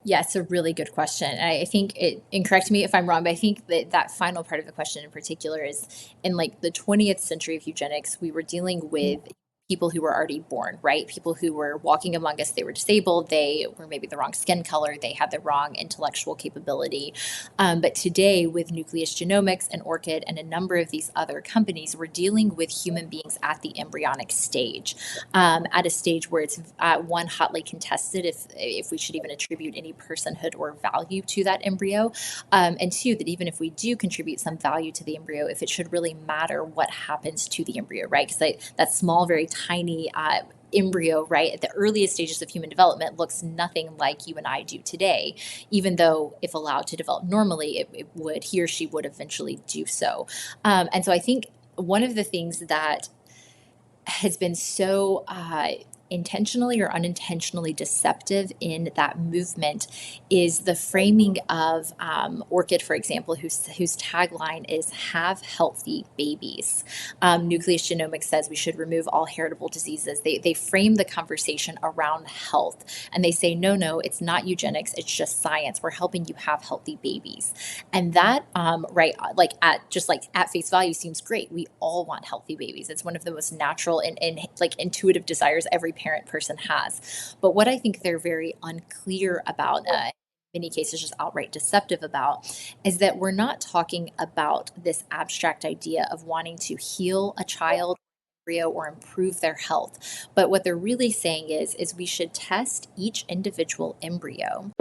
Yeah, it's a really good question. I think and correct me if I'm wrong, but I think that that final part of the question in particular is in like the 20th century of eugenics, we were dealing with people who were already born, right? People who were walking among us, they were disabled, they were maybe the wrong skin color, they had the wrong intellectual capability. But today, with Nucleus Genomics and Orchid and a number of these other companies, we're dealing with human beings at the embryonic stage, at a stage where it's one hotly contested if we should even attribute any personhood or value to that embryo, and two, that even if we do contribute some value to the embryo, if it should really matter what happens to the embryo, right? Because that small, very tiny embryo, right, at the earliest stages of human development looks nothing like you and I do today, even though if allowed to develop normally, it would, he or she would eventually do so. And so I think one of the things that has been so intentionally or unintentionally deceptive in that movement is the framing of Orchid, for example, whose tagline is "Have healthy babies." Nucleus Genomics says we should remove all heritable diseases. They frame the conversation around health, and they say, no, it's not eugenics. It's just science. We're helping you have healthy babies, and that right, like at face value, seems great. We all want healthy babies. It's one of the most natural and like intuitive desires every parent person has. But what I think they're very unclear about, in many cases just outright deceptive about, is that we're not talking about this abstract idea of wanting to heal a child embryo or improve their health. But what they're really saying is we should test each individual embryo